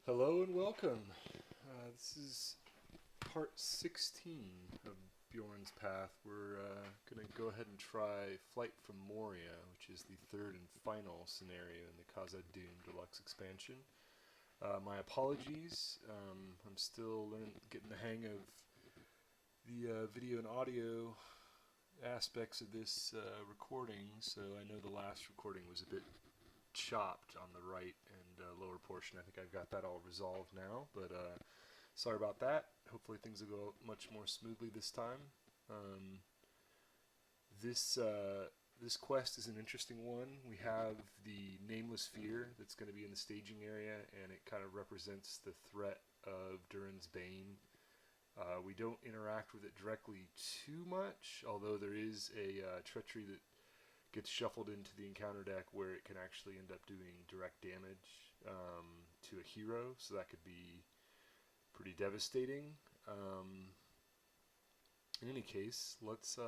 Hello and welcome. This is part 16 of Bjorn's Path. We're going to go ahead and try Flight from Moria, which is the third and final scenario in the Khazad-dûm deluxe expansion. My apologies. I'm still getting the hang of the video and audio aspects of this recording, so I know the last recording was a bit chopped on the right and lower portion. I think I've got that all resolved now, but sorry about that. Hopefully things will go much more smoothly this time. This quest is an interesting one. We have the Nameless Fear that's going to be in the staging area, and it kind of represents the threat of Durin's Bane. We don't interact with it directly too much, although there is a treachery that gets shuffled into the encounter deck where it can actually end up doing direct damage to a hero, so that could be pretty devastating. In any case, let's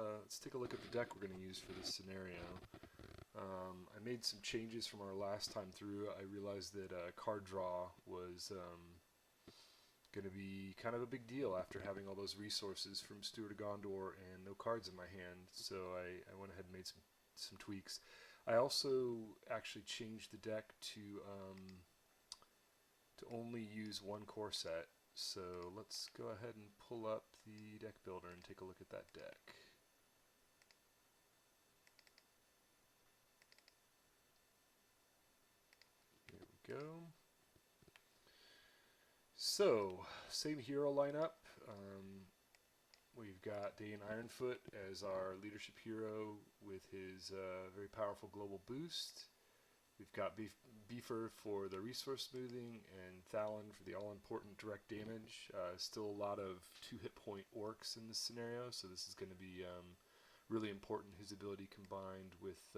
take a look at the deck we're going to use for this scenario. I made some changes from our last time through. I realized that card draw was going to be kind of a big deal after having all those resources from Steward of Gondor and no cards in my hand, so I went ahead and made some tweaks. I also actually changed the deck to only use one core set. So let's go ahead and pull up the deck builder and take a look at that deck. There we go. So, same hero lineup. We've got Dain Ironfoot as our leadership hero with his very powerful global boost. We've got Bifur for the resource smoothing and Thalin for the all-important direct damage. Still a lot of 2-hit point orcs in this scenario, so this is going to be really important, his ability combined with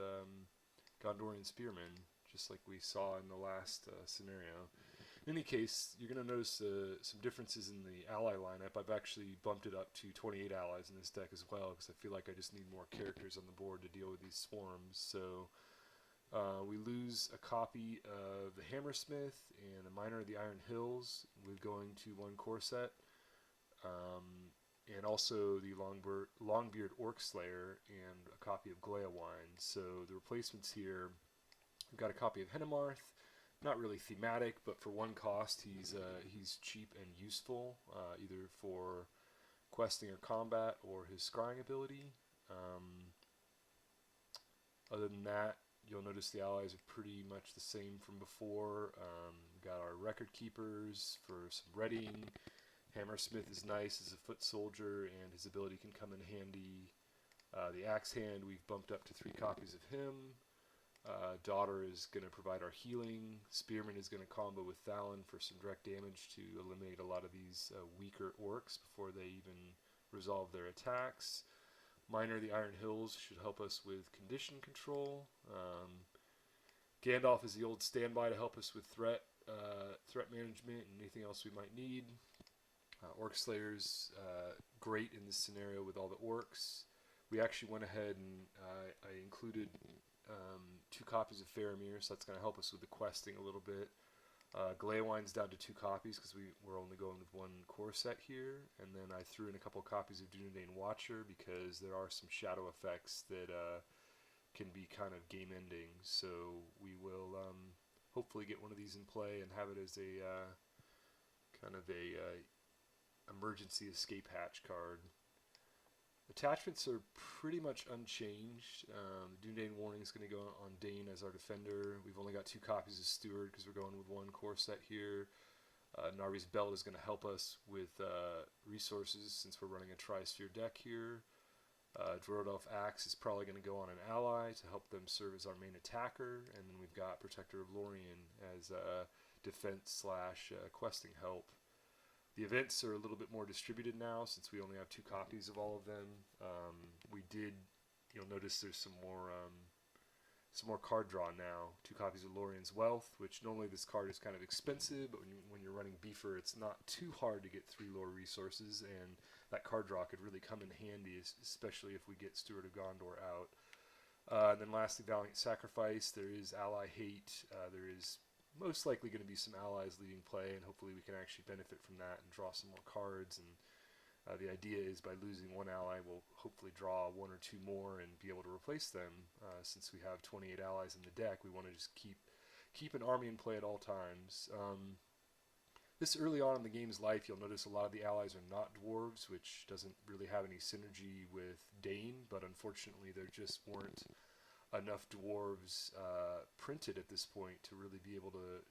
Gondorian Spearman, just like we saw in the last scenario. In any case, you're going to notice some differences in the ally lineup. I've actually bumped it up to 28 allies in this deck as well, because I feel like I just need more characters on the board to deal with these swarms. So we lose a copy of the Hammersmith and the Miner of the Iron Hills with going to one core set, and also the Longbeard Orc Slayer and a copy of Gleowine. So the replacements here, we've got a copy of Henamarth. Not really thematic, but for one cost, he's cheap and useful, either for questing or combat or his scrying ability. Other than that, you'll notice the allies are pretty much the same from before. We've got our record keepers for some readying. Hammersmith is nice as a foot soldier, and his ability can come in handy. The Axehand, we've bumped up to 3 copies of him. Daughter is going to provide our healing. Spearman is going to combo with Thalin for some direct damage to eliminate a lot of these weaker orcs before they even resolve their attacks. Miner of the Iron Hills should help us with condition control. Gandalf is the old standby to help us with threat management and anything else we might need. Orc Slayer's great in this scenario with all the orcs. We actually went ahead and I included 2 copies of Faramir, so that's going to help us with the questing a little bit. Gleowine's down to 2 copies because we're only going with 1 core set here, and then I threw in a couple copies of Dunedain Watcher because there are some shadow effects that can be kind of game ending, so we will hopefully get one of these in play and have it as a kind of a emergency escape hatch card. Attachments are pretty much unchanged. Dunedain Warning is going to go on Dain as our defender. We've only got 2 copies of Steward because we're going with 1 core set here. Narvi's Belt is going to help us with resources since we're running a tri-sphere deck here. Drorodolf Axe is probably going to go on an ally to help them serve as our main attacker. And then we've got Protector of Lorien as defense / questing help. The events are a little bit more distributed now since we only have 2 copies of all of them. You'll notice there's some more card draw now. 2 copies of Lorien's Wealth, which normally this card is kind of expensive, but when you're running Bifur, it's not too hard to get 3 lore resources, and that card draw could really come in handy, especially if we get Steward of Gondor out. And then lastly, Valiant Sacrifice. There is ally hate. There is most likely going to be some allies leading play, and hopefully we can actually benefit from that and draw some more cards. And the idea is by losing one ally, we'll hopefully draw one or two more and be able to replace them. Since we have 28 allies in the deck, we want to just keep an army in play at all times. This early on in the game's life, you'll notice a lot of the allies are not dwarves, which doesn't really have any synergy with Dain, but unfortunately there just weren't enough dwarves printed at this point to really be able to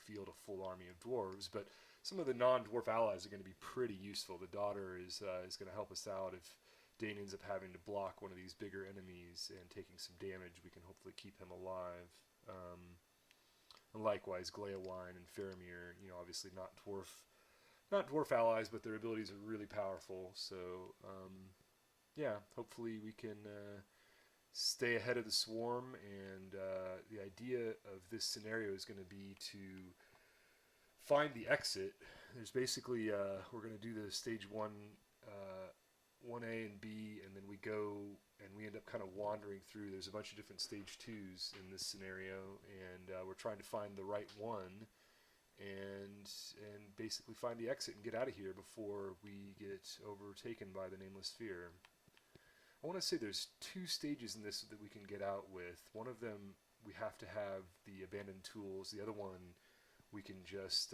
field a full army of dwarves. But some of the non-dwarf allies are going to be pretty useful. The daughter is going to help us out if Dain ends up having to block one of these bigger enemies and taking some damage. We can hopefully keep him alive. And likewise, Gleowine and Faramir, obviously not dwarf allies, but their abilities are really powerful. So, yeah, hopefully we can stay ahead of the swarm. And the idea of this scenario is going to be to find the exit. There's basically we're going to do the stage 1A and B, and then we go and we end up kind of wandering through. There's a bunch of different stage 2s in this scenario, and we're trying to find the right one and basically find the exit and get out of here before we get overtaken by the Nameless Sphere. I want to say there's 2 stages in this that we can get out with. One of them we have to have the abandoned tools. The other one we can just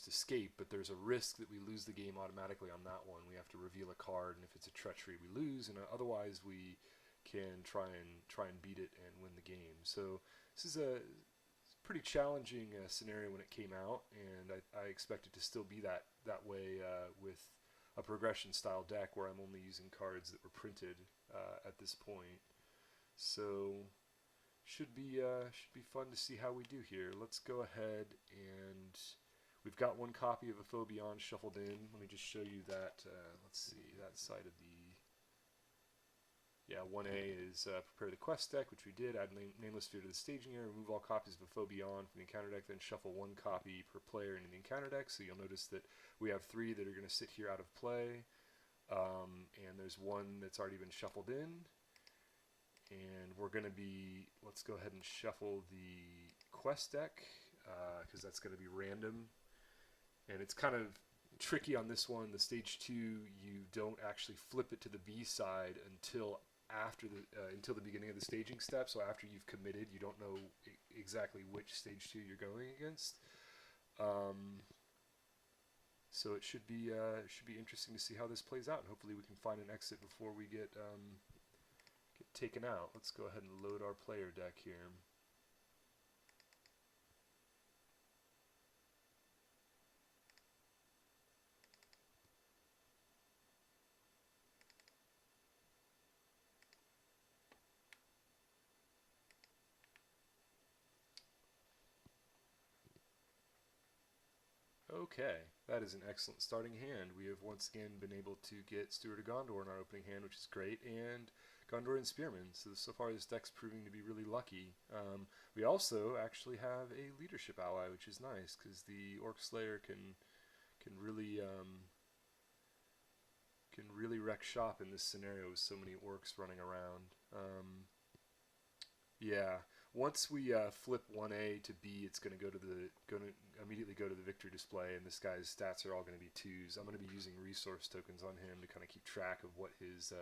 escape, but there's a risk that we lose the game automatically on that one. We have to reveal a card, and if it's a treachery, we lose, and otherwise we can try and beat it and win the game. So this is a pretty challenging scenario when it came out, and I expect it to still be that way with a progression style deck where I'm only using cards that were printed at this point. So should be fun to see how we do here. Let's go ahead, and we've got 1 copy of a Hall of Beorn shuffled in. Let me just show you that. Let's see, that side of the 1A is prepare the quest deck, which we did. Add Nameless Sphere to the staging area. Remove all copies of a Hall of Beorn from the encounter deck. Then shuffle 1 copy per player into the encounter deck. So you'll notice that we have 3 that are going to sit here out of play, and there's 1 that's already been shuffled in. And we're going to be, let's go ahead and shuffle the quest deck, because that's going to be random. And it's kind of tricky on this one. The stage 2, you don't actually flip it to the B side until the beginning of the staging step. So after you've committed, you don't know exactly which stage 2 you're going against. So it should be interesting to see how this plays out, and hopefully we can find an exit before we get taken out. Let's go ahead and load our player deck here. Okay, that is an excellent starting hand. We have once again been able to get Steward of Gondor in our opening hand, which is great, and Gondorian Spearman. So far this deck's proving to be really lucky. We also actually have a leadership ally, which is nice, because the Orc Slayer can really wreck shop in this scenario with so many orcs running around. Yeah. Once we flip 1A to B, it's going to immediately go to the victory display, and this guy's stats are all going to be 2s. I'm going to be using resource tokens on him to kind of keep track of what his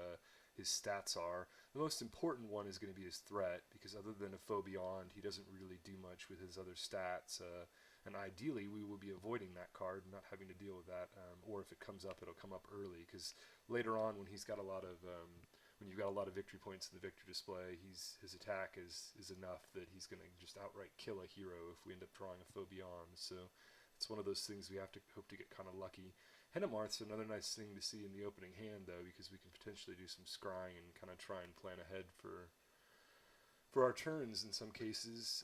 stats are. The most important one is going to be his threat, because other than a Hall of Beorn, he doesn't really do much with his other stats. And ideally, we will be avoiding that card, not having to deal with that. Or if it comes up, it'll come up early, because later on, when he's got a lot of when you've got a lot of victory points in the victory display, his attack is enough that he's going to just outright kill a hero if we end up drawing a Hall of Beorn. So it's one of those things we have to hope to get kind of lucky. Henamarth's another nice thing to see in the opening hand, though, because we can potentially do some scrying and kind of try and plan ahead for our turns in some cases.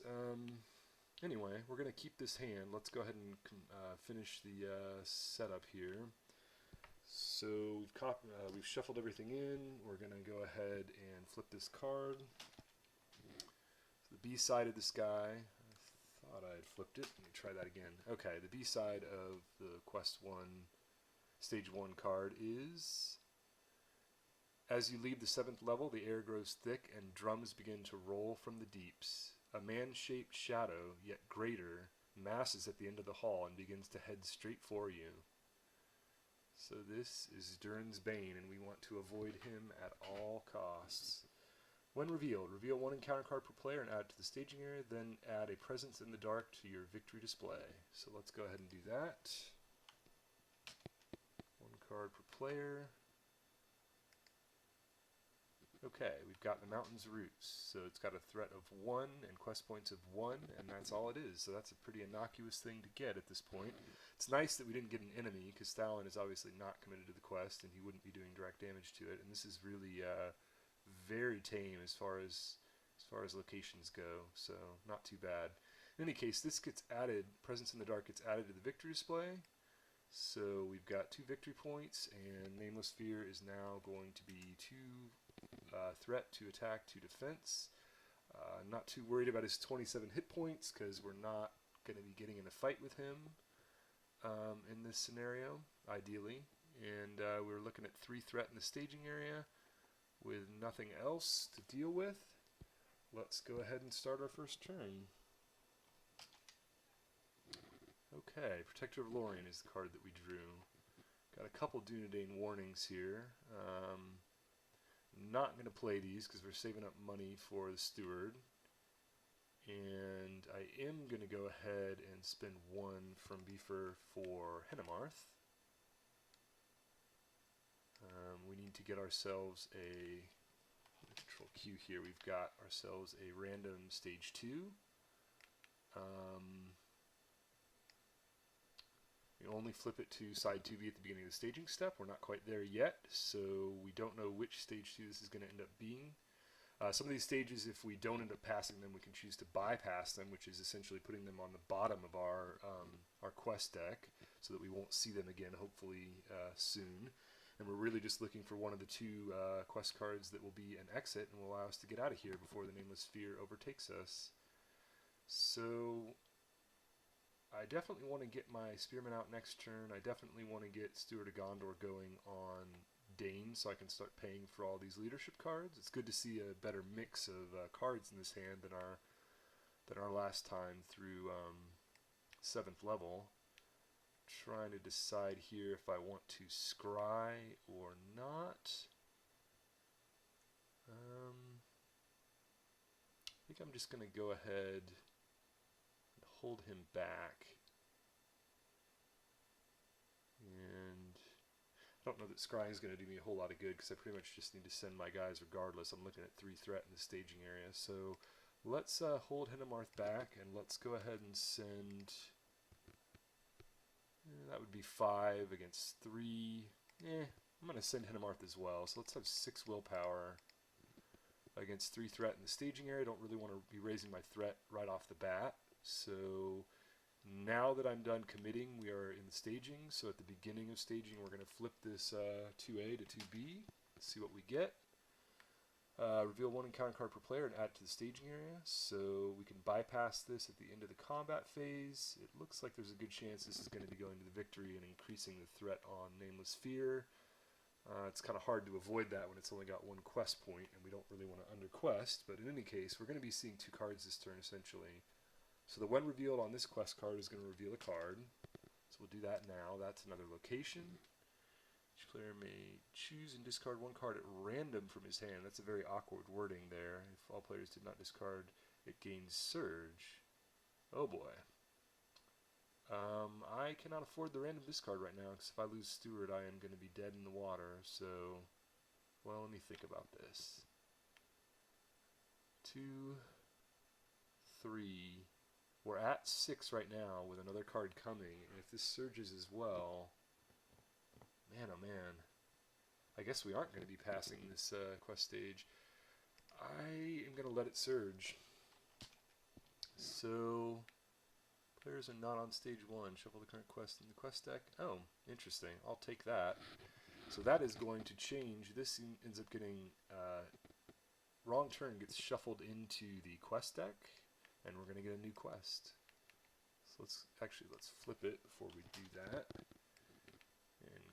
Anyway, we're going to keep this hand. Let's go ahead and finish the setup here. So we've shuffled everything in. We're going to go ahead and flip this card. So the B side of this guy, I thought I had flipped it. Let me try that again. Okay, the B side of the Quest 1 Stage 1 card is: as you leave the 7th level, the air grows thick and drums begin to roll from the deeps. A man-shaped shadow, yet greater, masses at the end of the hall and begins to head straight for you. So this is Durin's Bane, and we want to avoid him at all costs. When revealed, reveal one encounter card per player and add it to the staging area, then add a presence in the dark to your victory display. So let's go ahead and do that. One card per player. Okay, we've got the Mountain's Roots, so it's got a threat of 1 and quest points of 1, and that's all it is. So that's a pretty innocuous thing to get at this point. It's nice that we didn't get an enemy, because Thalin is obviously not committed to the quest, and he wouldn't be doing direct damage to it. And this is really very tame as far as locations go, so not too bad. In any case, this gets added. Presence in the Dark gets added to the victory display. So we've got 2 victory points, and Nameless Fear is now going to be 2. Threat, 2 attack, 2 defense. Not too worried about his 27 hit points because we're not going to be getting in a fight with him in this scenario, ideally. And we're looking at 3 threat in the staging area with nothing else to deal with. Let's go ahead and start our first turn. Okay, Protector of Lorien is the card that we drew. Got a couple Dunedain warnings here. Not going to play these because we're saving up money for the Steward. And I am going to go ahead and spend 1 from Bifur for Henamarth. We need to get ourselves a control Q here. We've got ourselves a random stage 2. We only flip it to side 2B at the beginning of the staging step. We're not quite there yet, so we don't know which stage 2 this is going to end up being. Some of these stages, if we don't end up passing them, we can choose to bypass them, which is essentially putting them on the bottom of our quest deck so that we won't see them again, hopefully soon. And we're really just looking for one of the 2 quest cards that will be an exit and will allow us to get out of here before the Nameless Fear overtakes us. So I definitely want to get my Spearman out next turn. I definitely want to get Steward of Gondor going on Dain so I can start paying for all these leadership cards. It's good to see a better mix of cards in this hand than our last time through 7th level. Trying to decide here if I want to scry or not. I think I'm just going to go ahead and hold him back. And I don't know that scrying is going to do me a whole lot of good because I pretty much just need to send my guys regardless. I'm looking at 3 threat in the staging area. So let's hold Henamarth back and let's go ahead and send... that would be 5 against 3. I'm going to send Henamarth as well. So let's have 6 willpower against 3 threat in the staging area. I don't really want to be raising my threat right off the bat. So now that I'm done committing, we are in the staging. So at the beginning of staging, we're going to flip this 2A to 2B. Let's see what we get. Reveal 1 encounter card per player and add it to the staging area. So we can bypass this at the end of the combat phase. It looks like there's a good chance this is going to be going to the victory and increasing the threat on Nameless Fear. It's kind of hard to avoid that when it's only got 1 quest point and we don't really want to underquest. But in any case, we're going to be seeing 2 cards this turn essentially. So the when revealed on this quest card is going to reveal a card. So we'll do that now. That's another location. Each player may choose and discard 1 card at random from his hand. That's a very awkward wording there. If all players did not discard, it gains Surge. Oh boy. I cannot afford the random discard right now because if I lose Steward, I am going to be dead in the water. So, well, let me think about this. 2, 3. We're at 6 right now with another card coming. And if this surges as well... Man, oh man. I guess we aren't going to be passing this quest stage. I am going to let it surge. So, players are not on stage 1. Shuffle the current quest in the quest deck. Oh, interesting. I'll take that. So that is going to change. This ends up getting... wrong turn gets shuffled into the quest deck, and we're going to get a new quest. So let's flip it before we do that. And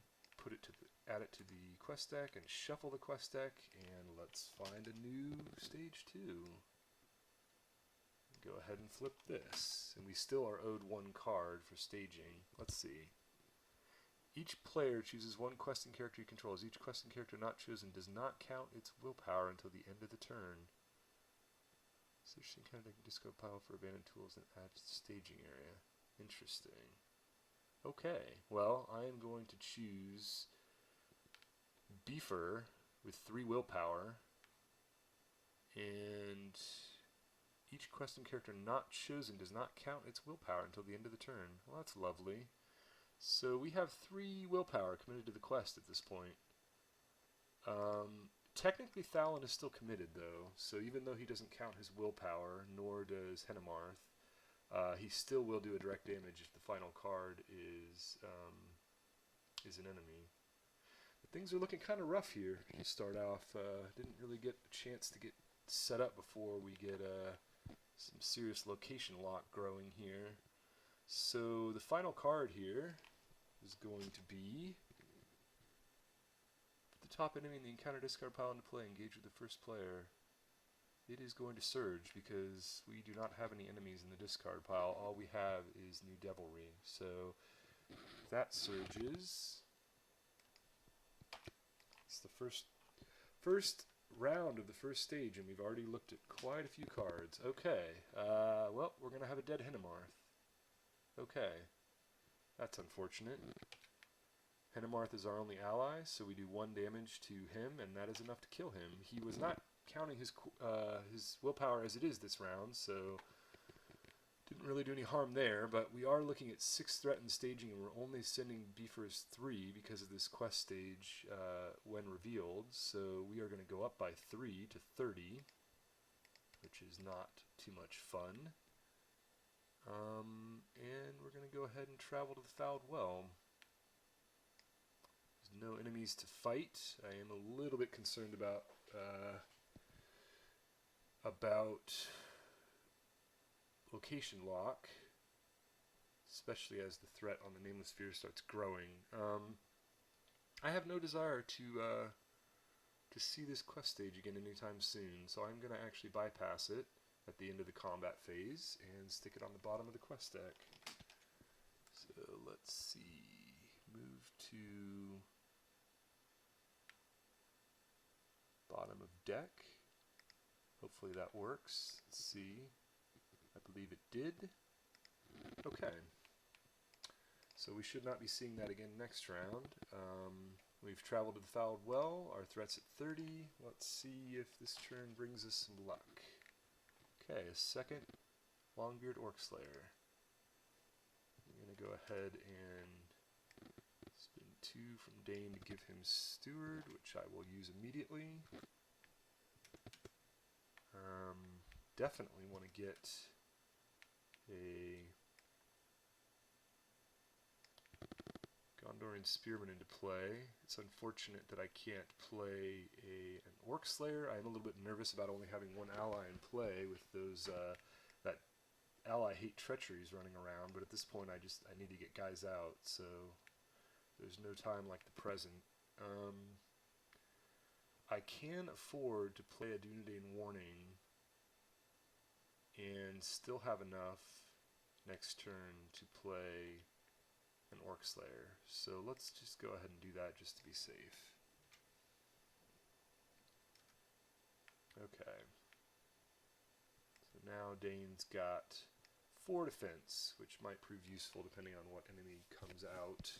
put it to add it to the quest deck and shuffle the quest deck, and let's find a new stage 2. go ahead and flip this. And we still are owed 1 card for staging. Let's see. Each player chooses 1 questing character he controls. Each questing character not chosen does not count its willpower until the end of the turn. Search the encounter discard pile for abandoned tools and add to the staging area. Interesting. Okay, well, I am going to choose Bifur with 3 willpower, and each questing character not chosen does not count its willpower until the end of the turn. Well, that's lovely. So we have 3 willpower committed to the quest at this point. Technically Thalin is still committed though, so even though he doesn't count his willpower, nor does Henamarth, he still will do a direct damage if the final card is an enemy. But things are looking kind of rough here to start off. Didn't really get a chance to get set up before we get some serious location lock growing here. So the final card here is going to be put the top enemy in the encounter discard pile into play, engage with the first player. It is going to surge because we do not have any enemies in the discard pile. All we have is New Devilry. So that surges. It's the first round of the first stage, and we've already looked at quite a few cards. Okay, well, we're going to have a dead Henamarth. Okay, that's unfortunate. Henamarth is our only ally, so we do 1 damage to him, and that is enough to kill him. He was not counting his willpower as it is this round, so didn't really do any harm there, but we are looking at 6 threatened staging, and we're only sending Bifur's 3 because of this quest stage when revealed, so we are going to go up by 3 to 30, which is not too much fun. And we're going to go ahead and travel to the Fouled Well. There's no enemies to fight. I am a little bit concerned about location lock, especially as the threat on the Nameless Sphere starts growing. I have no desire to see this quest stage again anytime soon, so I'm going to actually bypass it at the end of the combat phase and stick it on the bottom of the quest deck. So let's see, move to bottom of deck. Hopefully that works. Let's see. I believe it did. Okay. So we should not be seeing that again next round. We've traveled to the Fouled Well. Our threat's at 30. Let's see if this turn brings us some luck. Okay, a second Longbeard Orc Slayer. I'm going to go ahead and spend 2 from Dain to give him Steward, which I will use immediately. Definitely want to get a Gondorian Spearman into play. It's unfortunate that I can't play an Orc Slayer. I'm a little bit nervous about only having 1 ally in play with those that ally hate treacheries running around, but at this point I need to get guys out, so there's no time like the present. I can afford to play a Dunedain Warning and still have enough next turn to play an Orc Slayer. So let's just go ahead and do that just to be safe. Okay. So now Dain's got 4 defense, which might prove useful depending on what enemy comes out.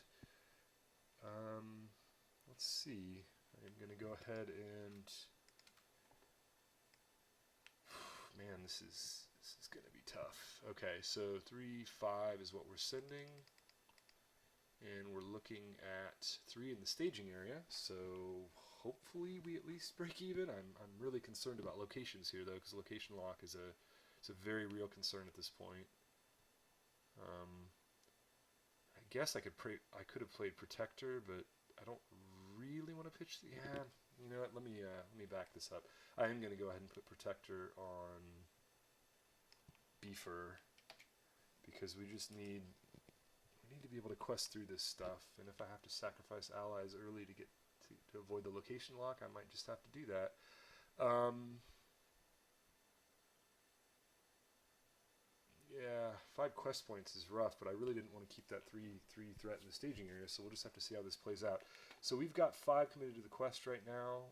Let's see. I'm going to go ahead and... Man, this is going to be tough. Okay, so 3-5 is what we're sending. And we're looking at 3 in the staging area, so hopefully we at least break even. I'm really concerned about locations here, though, because location lock is a very real concern at this point. I guess I could have played Protector, but I don't really want to pitch the... Yeah, you know what, let me back this up. I am going to go ahead and put Protector on Bifur, because we just need... We need to be able to quest through this stuff, and if I have to sacrifice allies early to avoid the location lock, I might just have to do that. Yeah, 5 quest points is rough, but I really didn't want to keep that 3 threat in the staging area, so we'll just have to see how this plays out. So we've got 5 committed to the quest right now.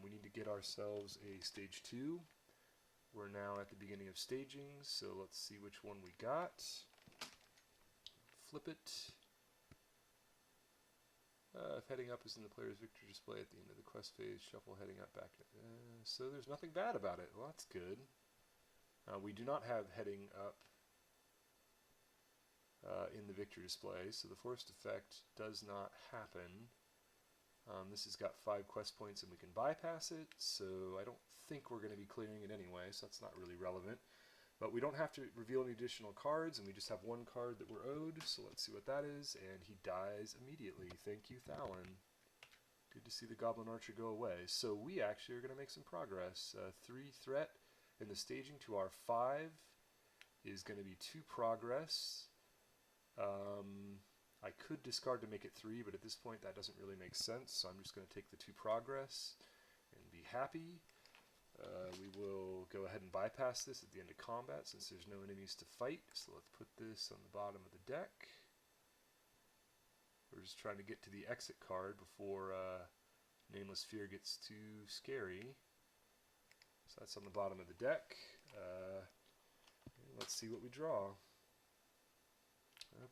We need to get ourselves a stage 2. We're now at the beginning of staging, so let's see which one we got. Flip it. If heading up is in the player's victory display at the end of the quest phase, shuffle heading up back. So there's nothing bad about it. Well, that's good. We do not have heading up in the victory display, so the forced effect does not happen. This has got 5 quest points and we can bypass it, so I don't think we're going to be clearing it anyway, so that's not really relevant. But we don't have to reveal any additional cards, and we just have 1 card that we're owed, so let's see what that is, and he dies immediately. Thank you, Thalin. Good to see the Goblin Archer go away. So we actually are going to make some progress. 3 threat in the staging to our 5 is going to be 2 progress. I could discard to make it 3, but at this point that doesn't really make sense, so I'm just going to take the 2 progress and be happy. We will go ahead and bypass this at the end of combat since there's no enemies to fight, so let's put this on the bottom of the deck. We're just trying to get to the exit card before Nameless Fear gets too scary. So that's on the bottom of the deck. Let's see what we draw.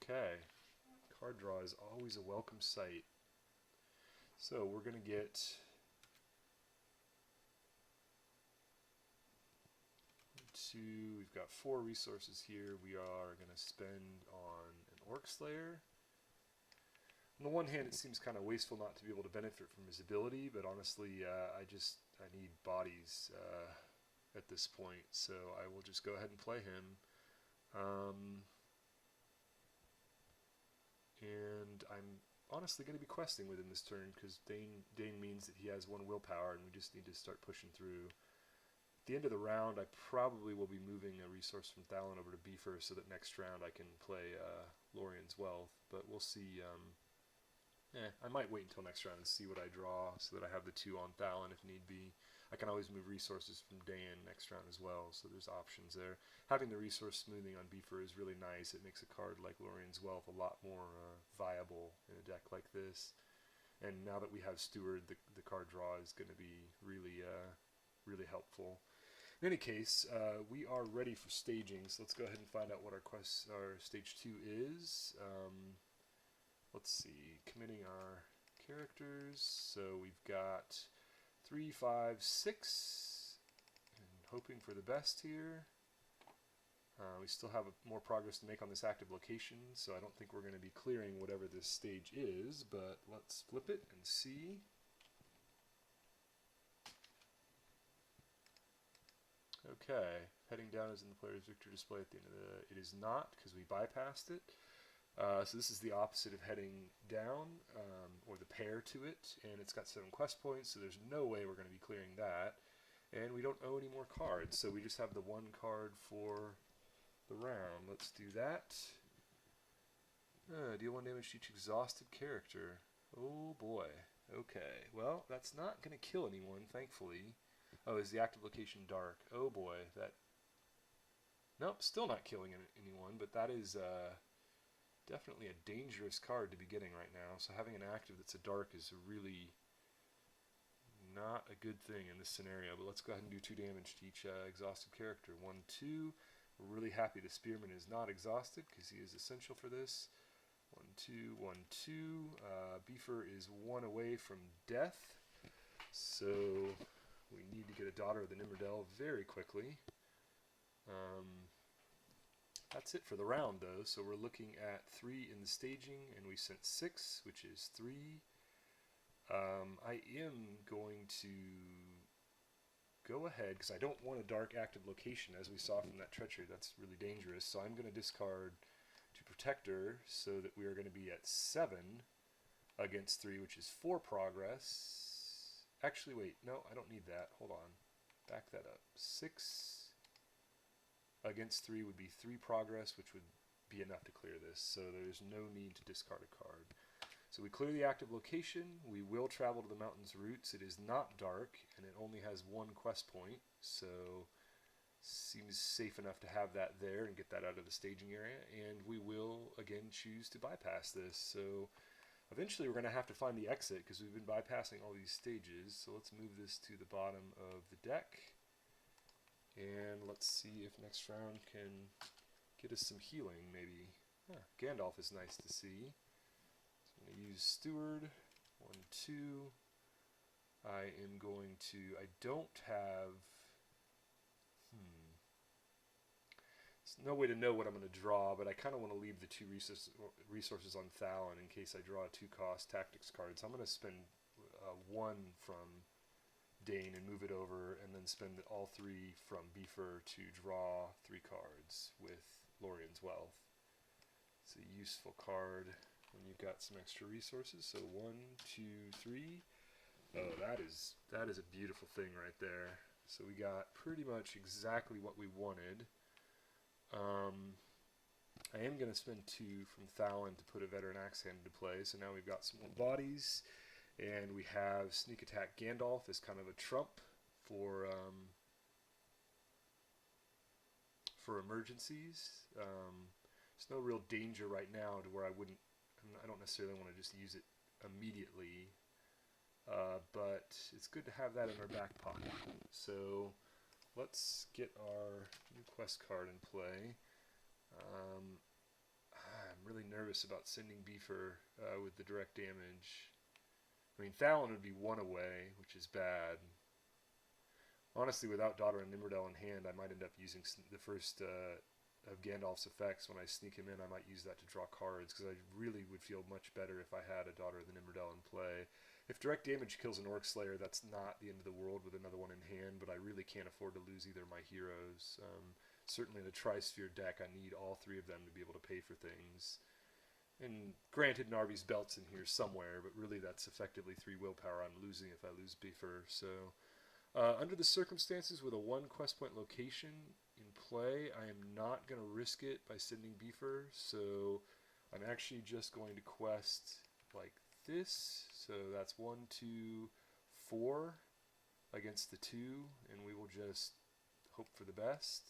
Okay. Card draw is always a welcome sight. So we're going to get 2, we've got 4 resources here. We are going to spend on an Orc Slayer. On the one hand, it seems kind of wasteful not to be able to benefit from his ability, but honestly, I need bodies at this point, so I will just go ahead and play him. And I'm honestly going to be questing with him this turn because Dain means that he has 1 willpower and we just need to start pushing through. At the end of the round, I probably will be moving a resource from Thalin over to Bifur so that next round I can play Lorien's Wealth, but we'll see. I might wait until next round and see what I draw so that I have the 2 on Thalin if need be. I can always move resources from Dain next round as well, so there's options there. Having the resource smoothing on Bifur is really nice. It makes a card like Lorien's Wealth a lot more viable in a deck like this. And now that we have Steward, the card draw is going to be really, really helpful. In any case, we are ready for staging, so let's go ahead and find out what our stage 2 is. Let's see, committing our characters. So we've got 3, 5, 6, and hoping for the best here. We still have more progress to make on this active location, so I don't think we're going to be clearing whatever this stage is, but let's flip it and see. Okay, heading down is in the player's victory display at the end of the... It is not, because we bypassed it. So this is the opposite of heading down, or the pair to it, and it's got 7 quest points, so there's no way we're going to be clearing that. And we don't owe any more cards, so we just have the 1 card for the round. Let's do that. Deal 1 damage to each exhausted character. Oh boy. Okay, well, that's not going to kill anyone, thankfully. Oh, is the active location dark? Oh boy, that... Nope, still not killing anyone, but that is... definitely a dangerous card to be getting right now, so having an active that's a dark is really not a good thing in this scenario, but let's go ahead and do 2 damage to each exhausted character. 1, 2. We're really happy the Spearman is not exhausted because he is essential for this. 1, 2, 1, 2. Bifur is 1 away from death, so we need to get a Daughter of the Nimrodel very quickly. That's it for the round, though, so we're looking at 3 in the staging, and we sent 6, which is 3. I am going to go ahead, because I don't want a dark active location, as we saw from that treachery. That's really dangerous, so I'm going to discard to Protector, so that we are going to be at 7 against 3, which is 4 progress. Actually, wait, no, I don't need that. Hold on. Back that up. 6... against 3 would be 3 progress, which would be enough to clear this, so there's no need to discard a card. So we clear the active location. We will travel to the mountain's roots. It is not dark, and it only has 1 quest point, so Seems safe enough to have that there and get that out of the staging area, and we will again choose to bypass this. So eventually we're going to have to find the exit because we've been bypassing all these stages. So let's move this to the bottom of the deck, and let's see if next round can get us some healing maybe. Gandalf is nice to see. So I'm going to use Steward, 1, 2. I am going to, I don't have, there's no way to know what I'm going to draw, but I kind of want to leave the 2 resources on Thalin in case I draw a 2-cost tactics card. So I'm going to spend 1 from Dain and move it over, and then spend all 3 from Bifur to draw 3 cards with Lorien's Wealth. It's a useful card when you've got some extra resources. So 1, 2, 3. Oh, that is a beautiful thing right there. So we got pretty much exactly what we wanted. I am going to spend 2 from Thalin to put a veteran Axehand into play. So now we've got some more bodies, and we have sneak attack Gandalf as kind of a trump for emergencies. There's no real danger right now to where I don't necessarily want to just use it immediately. But it's good to have that in our back pocket. So let's get our new quest card in play. I'm really nervous about sending Bifur with the direct damage. I mean, Thalin would be 1 away, which is bad. Honestly, without Daughter and Nimrodel in hand, I might end up using the first of Gandalf's effects. When I sneak him in, I might use that to draw cards, because I really would feel much better if I had a Daughter of the Nimrodel in play. If direct damage kills an Orc Slayer, that's not the end of the world with another one in hand, but I really can't afford to lose either of my heroes. Certainly in a Tri-Sphere deck, I need all 3 of them to be able to pay for things. And granted, Narvi's Belt's in here somewhere, but really that's effectively 3 willpower I'm losing if I lose Bifur. So, under the circumstances with a 1 quest point location in play, I am not going to risk it by sending Bifur. So I'm actually just going to quest like this. So that's 1, 2, 4 against the 2, and we will just hope for the best.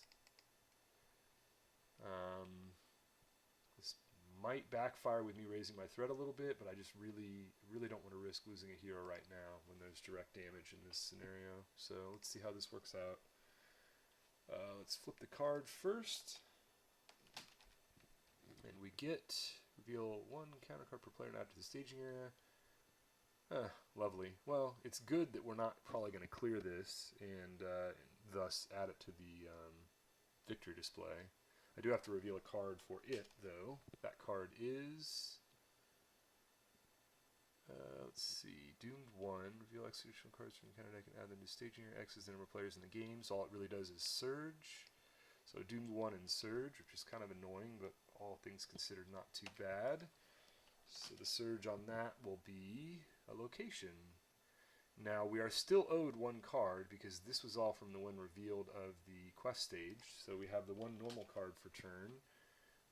This might backfire with me raising my threat a little bit, but I just really don't want to risk losing a hero right now when there's direct damage in this scenario. So let's see how this works out. Let's flip the card first, and we get reveal 1 counter card per player after the staging area. Lovely. Well, it's good that we're not probably going to clear this and thus add it to the victory display. I do have to reveal a card for it, though. That card is, let's see, Doomed 1. Reveal executional cards from your counter deck and add them to staging area. X is the number of players in the game, so all it really does is Surge. So Doomed 1 and Surge, which is kind of annoying, but all things considered not too bad. So the Surge on that will be a location. Now we are still owed 1 card because this was all from the one revealed of the quest stage. So we have the 1 normal card for turn,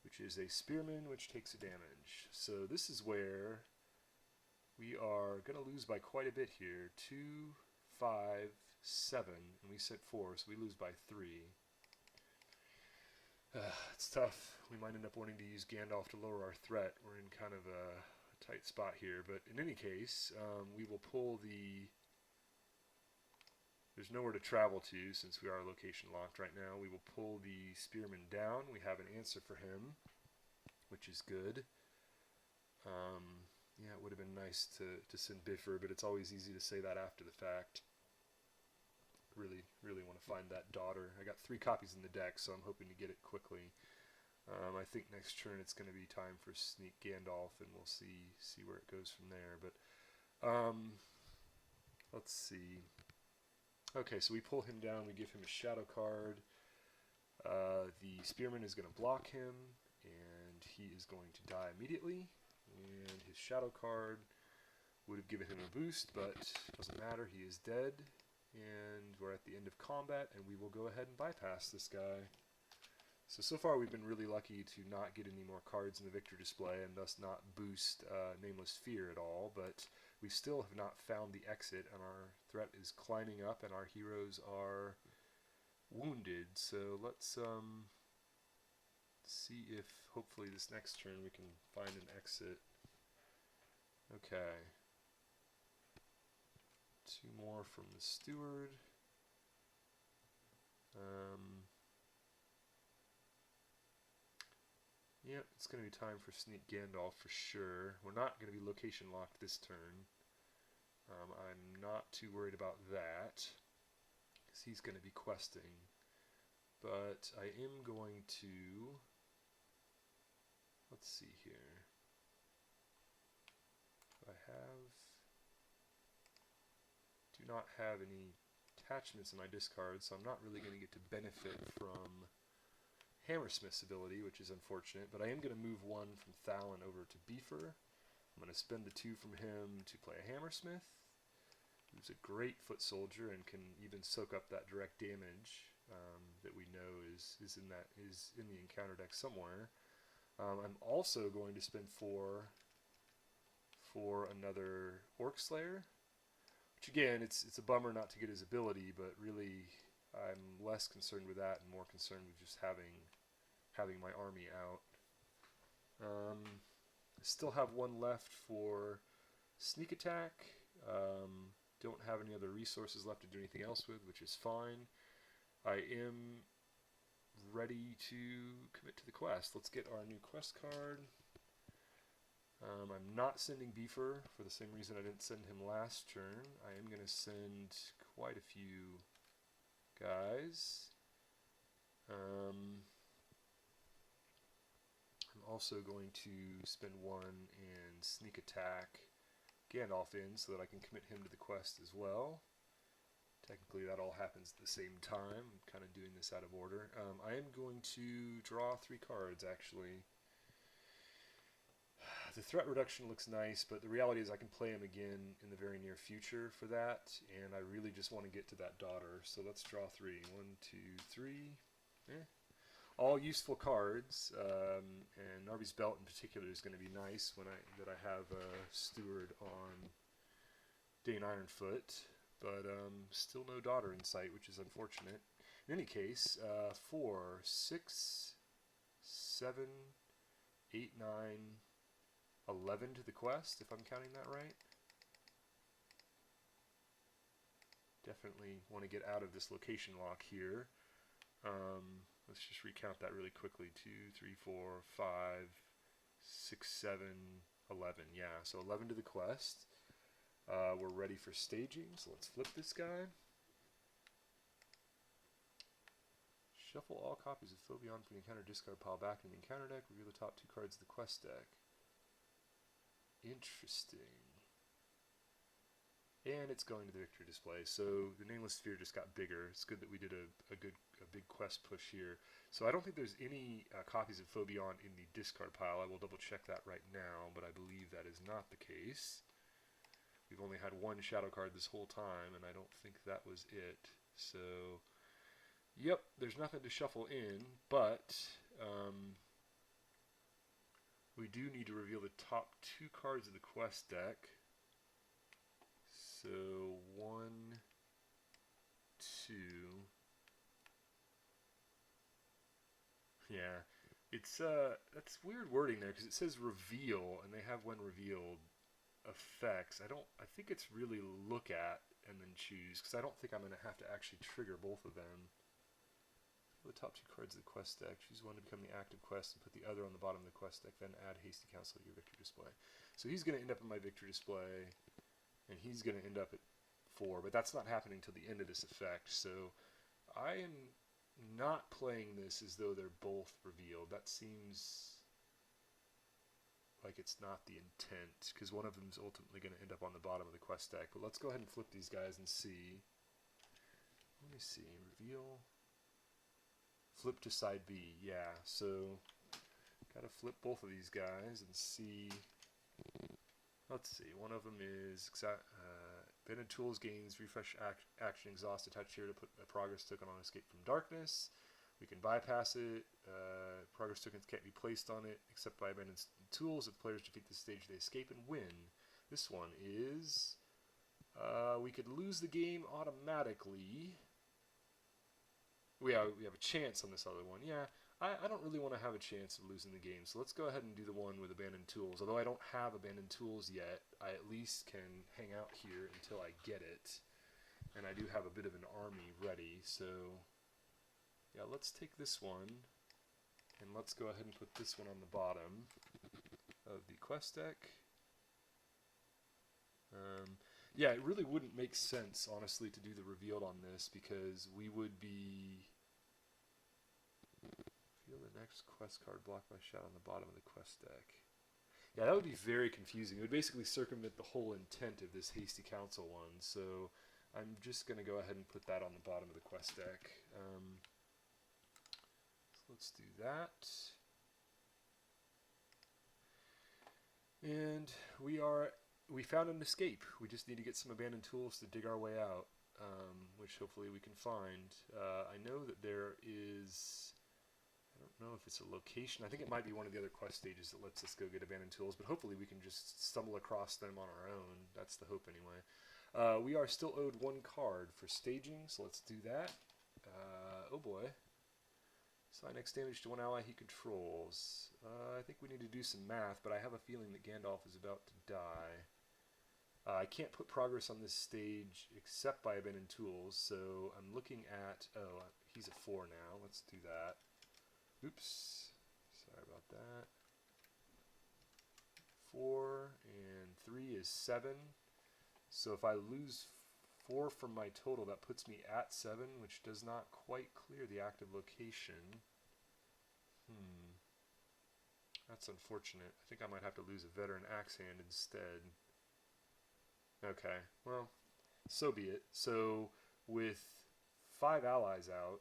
which is a Spearman, which takes a damage. So this is where we are going to lose by quite a bit here. 2, 5, 7, and we set 4, so we lose by 3. It's tough. We might end up wanting to use Gandalf to lower our threat. We're in kind of a tight spot here, but in any case, we will pull the... There's nowhere to travel to since we are location locked right now. We will pull the Spearman down. We have an answer for him, which is good. Yeah, it would have been nice to send Bifur, but it's always easy to say that after the fact. Really want to find that Daughter. I got 3 copies in the deck, so I'm hoping to get it quickly. I think next turn it's going to be time for Sneak Gandalf, and we'll see where it goes from there. But let's see. Okay, so we pull him down. We give him a shadow card. The Spearman is going to block him, and he is going to die immediately. And his shadow card would have given him a boost, but doesn't matter. He is dead, and we're at the end of combat, and we will go ahead and bypass this guy. So far we've been really lucky to not get any more cards in the victory display and thus not boost Nameless Fear at all, but we still have not found the exit, and our threat is climbing up, and our heroes are wounded, so let's see if hopefully this next turn we can find an exit. Okay. 2 more from the steward. Yep, it's going to be time for Sneak Gandalf for sure. We're not going to be location locked this turn. I'm not too worried about that, because he's going to be questing. But I am going to... Let's see here. I do not have any attachments in my discard, so I'm not really going to get to benefit from Hammersmith's ability, which is unfortunate, but I am going to move 1 from Thalin over to Bifur. I'm going to spend the 2 from him to play a Hammersmith, who's a great foot soldier and can even soak up that direct damage that we know is in the encounter deck somewhere. I'm also going to spend 4 for another Orc Slayer, which again, it's a bummer not to get his ability, but really I'm less concerned with that and more concerned with just having my army out. I still have 1 left for sneak attack. Don't have any other resources left to do anything else with, which is fine. I am ready to commit to the quest. Let's get our new quest card. I'm not sending Bifur for the same reason I didn't send him last turn. I am going to send quite a few guys. I'm also going to spend 1 and sneak attack Gandalf in so that I can commit him to the quest as well. Technically that all happens at the same time. I'm kind of doing this out of order. I am going to draw 3 cards actually. The threat reduction looks nice, but the reality is I can play him again in the very near future for that, and I really just want to get to that daughter. So let's draw 3. 1, 2, 3. All useful cards, and Narvi's Belt in particular is going to be nice when I have a steward on Dain Ironfoot, but still no daughter in sight, which is unfortunate. In any case, 4, 6, 7, 8, 9, 11 to the quest, if I'm counting that right. Definitely want to get out of this location lock here. Let's just recount that really quickly. 2, 3, 4, 5, 6, 7, 11. Yeah, so 11 to the quest. We're ready for staging, so let's flip this guy. Shuffle all copies of Beorn from the encounter discard pile back in the encounter deck. Reveal the top 2 cards of the quest deck. Interesting. And it's going to the victory display. So the nameless sphere just got bigger. It's good that we did a big quest push here. So I don't think there's any copies of Beorn in the discard pile. I will double check that right now, but I believe that is not the case. We've only had 1 shadow card this whole time, and I don't think that was it. So, yep, there's nothing to shuffle in, but we do need to reveal the top 2 cards of the quest deck. So 1, 2. Yeah, it's that's weird wording there because it says reveal and they have when revealed effects. I think it's really look at and then choose, because I don't think I'm going to have to actually trigger both of them. The top 2 cards of the quest deck. Choose 1 to become the active quest and put the other on the bottom of the quest deck. Then add Hasty Council to your victory display. So he's going to end up in my victory display, and he's going to end up at 4. But that's not happening till the end of this effect. So I am not playing this as though they're both revealed. That seems like it's not the intent, because one of them is ultimately going to end up on the bottom of the quest deck. But let's go ahead and flip these guys and see. Let me see. Reveal. Flip to side B, yeah, so gotta flip both of these guys and see. Let's see, one of them is Bended Tools gains refresh action exhaust attached here to put a progress token on Escape from Darkness. We can bypass it. Progress tokens can't be placed on it except by Abandoned Tools. If the players defeat this stage, they escape and win. This one is we could lose the game automatically. we have a chance on this other one. Yeah, I don't really want to have a chance of losing the game, so let's go ahead and do the one with abandoned tools. Although I don't have abandoned tools yet, I at least can hang out here until I get it. And I do have a bit of an army ready, so yeah, let's take this one, and let's go ahead and put this one on the bottom of the quest deck. Yeah, it really wouldn't make sense, honestly, to do the revealed on this, because we would be... Feel the next quest card blocked by shadow on the bottom of the quest deck. Yeah, that would be very confusing. It would basically circumvent the whole intent of this Hasty Council one, so I'm just going to go ahead and put that on the bottom of the quest deck. So let's do that. And we found an escape. We just need to get some abandoned tools to dig our way out, which hopefully we can find. I know that there is... I don't know if it's a location. I think it might be one of the other quest stages that lets us go get abandoned tools, but hopefully we can just stumble across them on our own. That's the hope anyway. We are still owed one card for staging, so let's do that. Oh boy. Assign X damage to one ally he controls. I think we need to do some math, but I have a feeling that Gandalf is about to die. I can't put progress on this stage except by abandoned tools, so I'm looking at... Oh, he's at 4 now. Let's do that. Oops. Sorry about that. 4 and 3 is 7. So if I lose 4 from my total, that puts me at 7, which does not quite clear the active location. That's unfortunate. I think I might have to lose a veteran Axehand instead. Okay, well, so be it. So with 5 allies out,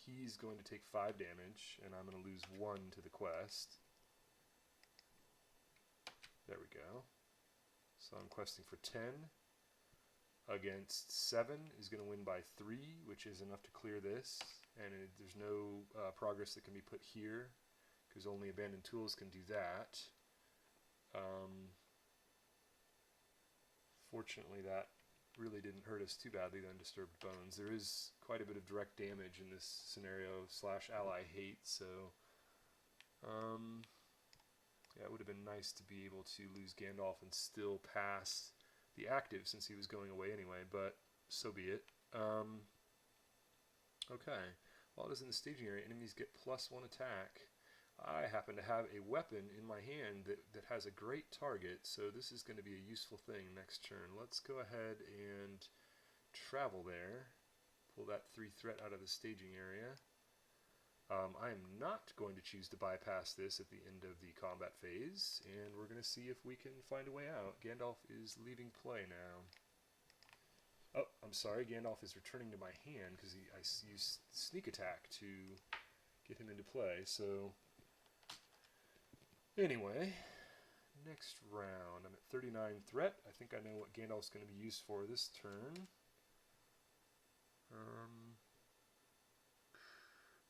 he's going to take 5 damage, and I'm going to lose 1 to the quest. There we go. So I'm questing for 10. Against 7 is going to win by 3, which is enough to clear this. And there's no progress that can be put here, because only abandoned tools can do that. Fortunately, that really didn't hurt us too badly, the Undisturbed Bones. There is quite a bit of direct damage in this scenario / ally hate, so yeah, it would have been nice to be able to lose Gandalf and still pass the active since he was going away anyway, but so be it. Okay, while it is in the staging area, enemies get +1 attack. I happen to have a weapon in my hand that has a great target, so this is going to be a useful thing next turn. Let's go ahead and travel there. Pull that 3 threat out of the staging area. I am not going to choose to bypass this at the end of the combat phase, and we're going to see if we can find a way out. Gandalf is leaving play now. Oh, I'm sorry, Gandalf is returning to my hand because I used sneak attack to get him into play, so... Anyway, next round. I'm at 39 threat. I think I know what Gandalf's going to be used for this turn.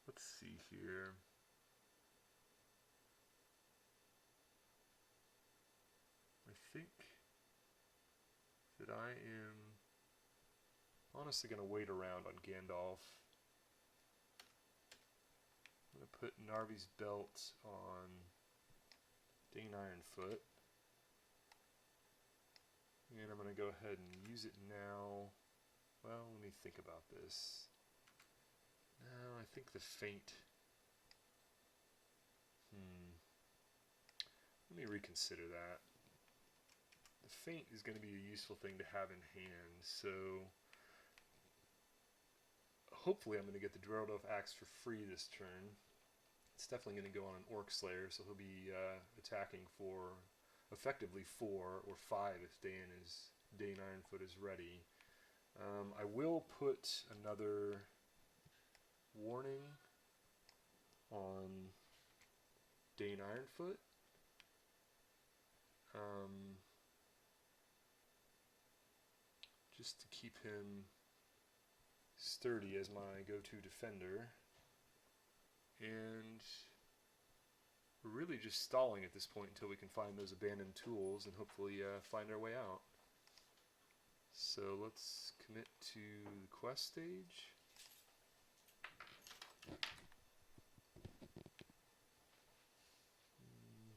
Let's see here. I think that I am honestly going to wait around on Gandalf. I'm going to put Narvi's belt on Dain Ironfoot. And I'm going to go ahead and use it now. Well, let me think about this. No, I think the feint. Let me reconsider that. The feint is going to be a useful thing to have in hand, so hopefully I'm going to get the Dimrill Dale axe for free this turn. It's definitely going to go on an Orc Slayer, so he'll be attacking for effectively 4 or 5 if Dain Ironfoot is ready. I will put another warning on Dain Ironfoot. Just to keep him sturdy as my go-to defender. And we're really just stalling at this point until we can find those abandoned tools and hopefully find our way out. So let's commit to the quest stage.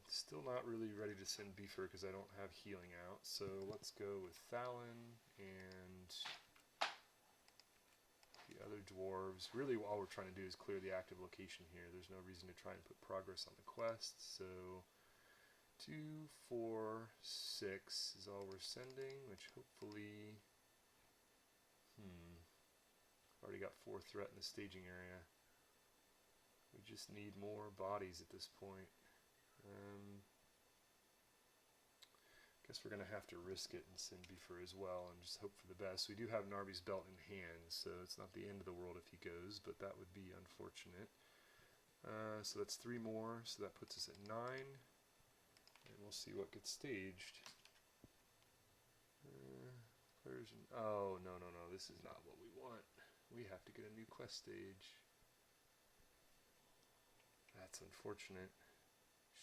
Still not really ready to send Bifur because I don't have healing out. So let's go with Thalin and the other dwarves. Really all we're trying to do is clear the active location here. There's no reason to try and put progress on the quest. So 2, 4, 6 is all we're sending, which hopefully... already got 4 threat in the staging area. We just need more bodies at this point. Guess we're going to have to risk it and send Bifur as well and just hope for the best. We do have Narvi's belt in hand, so it's not the end of the world if he goes, but that would be unfortunate. So that's 3 more, so that puts us at 9. And we'll see what gets staged. Oh, no, this is not what we want. We have to get a new quest stage. That's unfortunate.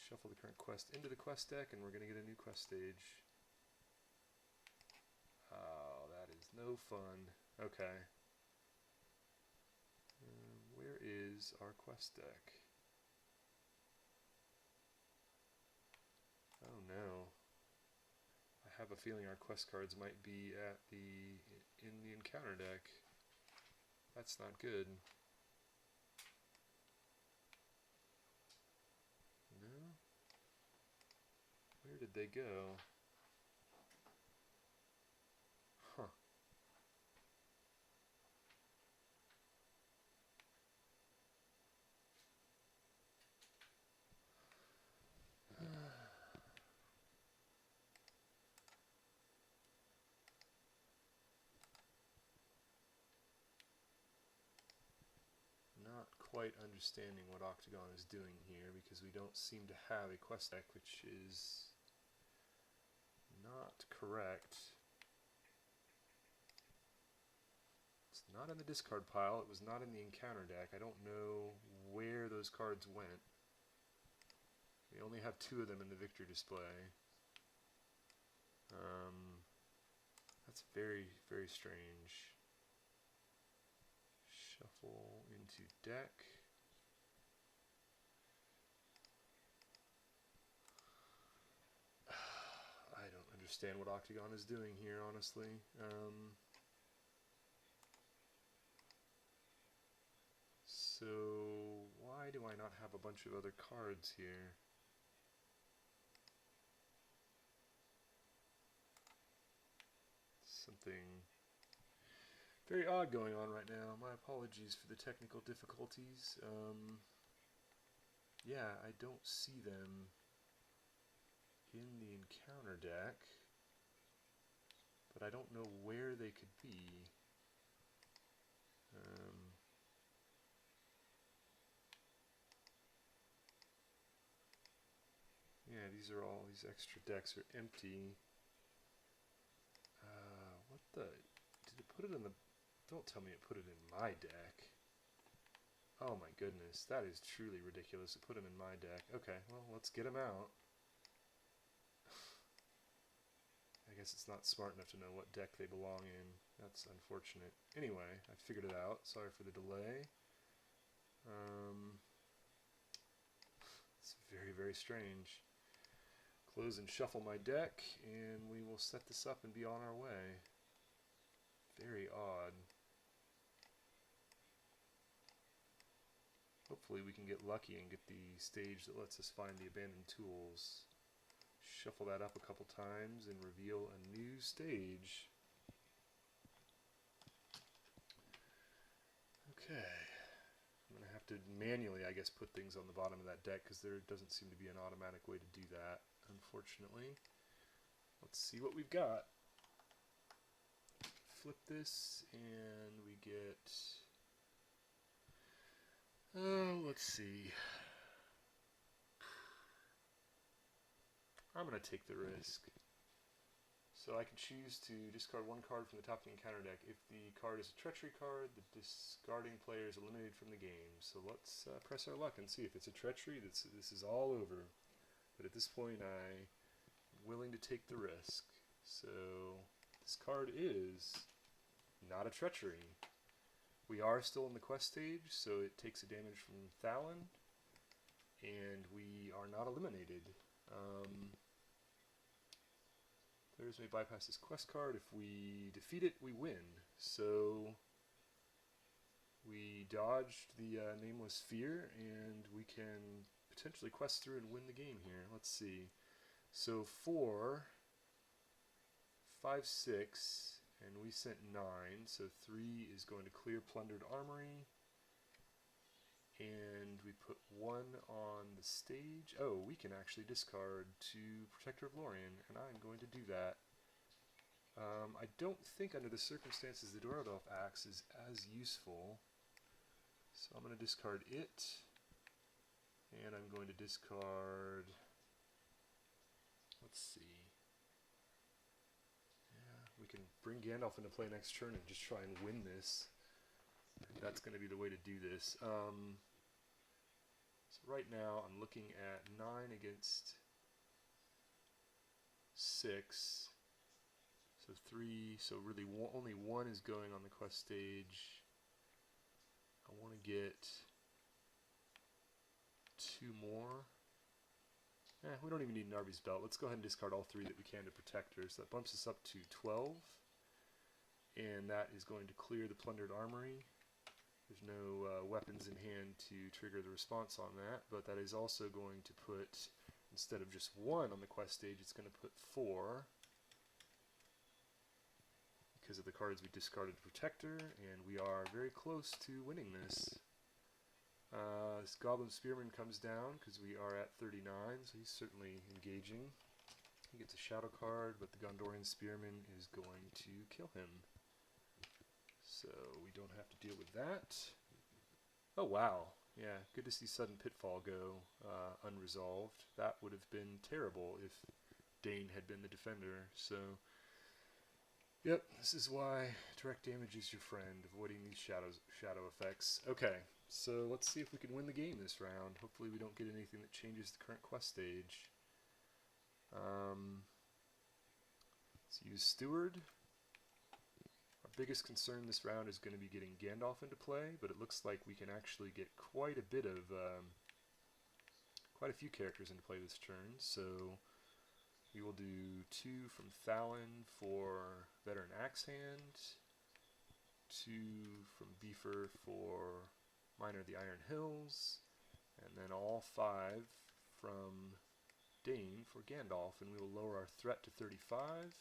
Shuffle the current quest into the quest deck, and we're going to get a new quest stage. Oh, that is no fun. Okay. Where is our quest deck? Oh no. I have a feeling our quest cards might be in the encounter deck. That's not good. Where did they go? Huh. Not quite understanding what Octagon is doing here because we don't seem to have a quest deck, which is not correct. It's not in the discard pile. It was not in the encounter deck. I don't know where those cards went. We only have 2 of them in the victory display. That's very, very strange. Shuffle into deck. I don't understand what Octagon is doing here, honestly. So why do I not have a bunch of other cards here? Something very odd going on right now. My apologies for the technical difficulties. Yeah, I don't see them in the encounter deck, but I don't know where they could be. Yeah, these extra decks are empty. What the? Did it put it in the... Don't tell me it put it in my deck. Oh my goodness, that is truly ridiculous. It put him in my deck. Okay, well, let's get him out. I guess it's not smart enough to know what deck they belong in. That's unfortunate. Anyway, I figured it out. Sorry for the delay. It's very, very strange. Close and shuffle my deck, and we will set this up and be on our way. Very odd. Hopefully we can get lucky and get the stage that lets us find the abandoned tools. Shuffle that up a couple times and reveal a new stage. Okay. I'm going to have to manually, I guess, put things on the bottom of that deck because there doesn't seem to be an automatic way to do that, unfortunately. Let's see what we've got. Flip this and we get... let's see. I'm going to take the risk. So I can choose to discard 1 card from the top of the encounter deck. If the card is a treachery card, the discarding player is eliminated from the game. So let's press our luck and see if it's a treachery. This is all over. But at this point, I'm willing to take the risk. So this card is not a treachery. We are still in the quest stage, so it takes a damage from Thalin, and we are not eliminated. Players may bypass this quest card. If we defeat it, we win. So we dodged the Nameless Fear, and we can potentially quest through and win the game here. Let's see. So 4, 5, 6, and we sent 9. So 3 is going to clear Plundered Armory. And we put 1 on the stage. Oh, we can actually discard to Protector of Lorien, and I'm going to do that. I don't think under the circumstances the Dunedain Axe is as useful. So I'm going to discard it. And I'm going to discard... Let's see. Yeah, we can bring Gandalf into play next turn and just try and win this. That's going to be the way to do this. So right now I'm looking at 9 against 6. So 3, so really only 1 is going on the quest stage. I want to get 2 more. We don't even need Narvi's Belt. Let's go ahead and discard all 3 that we can to protect her. So that bumps us up to 12. And that is going to clear the Plundered Armory. There's no weapons in hand to trigger the response on that, but that is also going to put, instead of just 1 on the quest stage, it's going to put 4 because of the cards we discarded to Protector, and we are very close to winning this. This Goblin Spearman comes down because we are at 39, so he's certainly engaging. He gets a shadow card, but the Gondorian Spearman is going to kill him. So we don't have to deal with that. Oh wow, yeah, good to see Sudden Pitfall go unresolved. That would have been terrible if Dain had been the defender. So, yep, this is why direct damage is your friend, avoiding these shadow effects. Okay, so let's see if we can win the game this round. Hopefully we don't get anything that changes the current quest stage. Let's use Steward. Our biggest concern this round is going to be getting Gandalf into play, but it looks like we can actually get quite a bit of, quite a few characters into play this turn. So we will do 2 from Thalin for Veteran Axehand, 2 from Bifur for Miner of the Iron Hills, and then all 5 from Dain for Gandalf, and we will lower our threat to 35.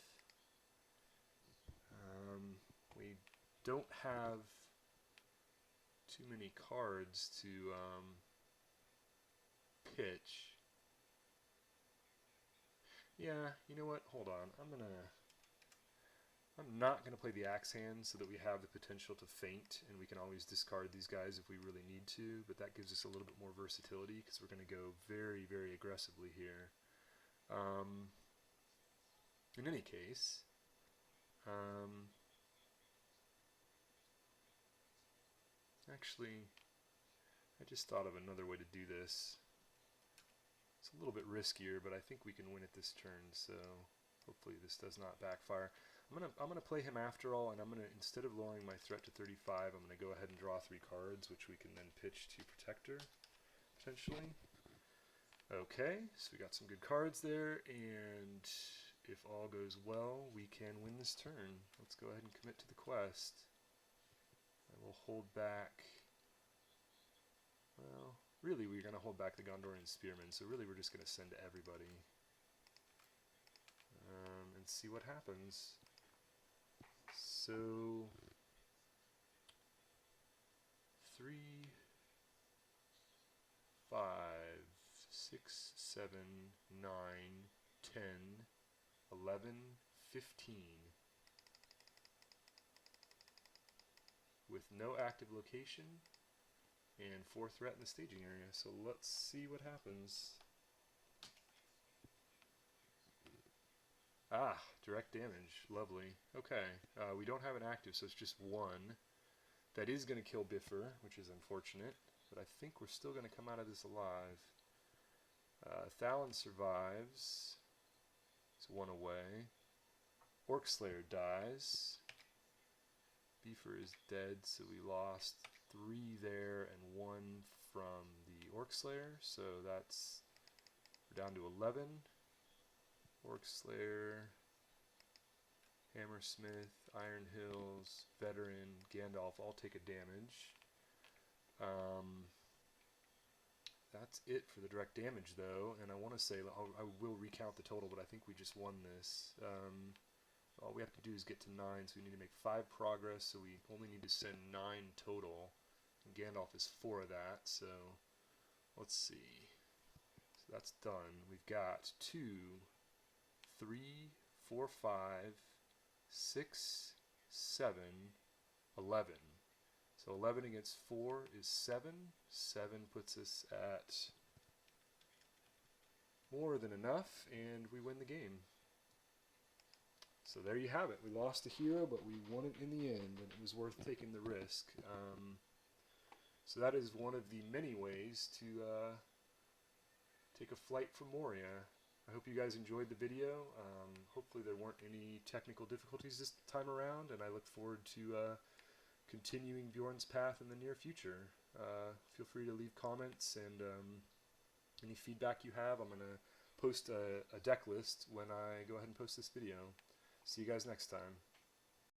We don't have too many cards to pitch. Yeah, you know what? Hold on. I'm not gonna play the Axehand so that we have the potential to feint, and we can always discard these guys if we really need to. But that gives us a little bit more versatility because we're gonna go very, very aggressively here. In any case, actually, I just thought of another way to do this. It's a little bit riskier, but I think we can win it this turn, so hopefully this does not backfire. I'm gonna play him after all, and I'm gonna, instead of lowering my threat to 35, I'm gonna go ahead and draw 3 cards, which we can then pitch to Protector, potentially. Okay, so we got some good cards there, and if all goes well, we can win this turn. Let's go ahead and commit to the quest. I will hold back, well, really we're going to hold back the Gondorian Spearman, so really we're just going to send everybody and see what happens. So 3, 5, 6, 7, 9, 10, 11, 15. With no active location and 4 threat in the staging area. So let's see what happens. Ah, direct damage. Lovely. Okay, we don't have an active, so it's just 1. That is going to kill Bifur, which is unfortunate, but I think we're still going to come out of this alive. Thalin survives. It's 1 away. Orc Slayer dies. Bifur is dead, so we lost 3 there and 1 from the Orc Slayer, so that's, we're down to 11. Orc Slayer, Hammersmith, Iron Hills, Veteran, Gandalf all take a damage. That's it for the direct damage, though, and I want to say, I will recount the total, but I think we just won this. All we have to do is get to 9, so we need to make 5 progress, so we only need to send 9 total. And Gandalf is 4 of that, so let's see. So that's done. We've got 2, 3, 4, 5, 6, 7, 11. So 11 against 4 is 7. 7 puts us at more than enough, and we win the game. So there you have it. We lost a hero, but we won it in the end, and it was worth taking the risk. So that is one of the many ways to take a flight from Moria. I hope you guys enjoyed the video. Hopefully there weren't any technical difficulties this time around, and I look forward to continuing Beorn's path in the near future. Feel free to leave comments and any feedback you have. I'm going to post a deck list when I go ahead and post this video. See you guys next time.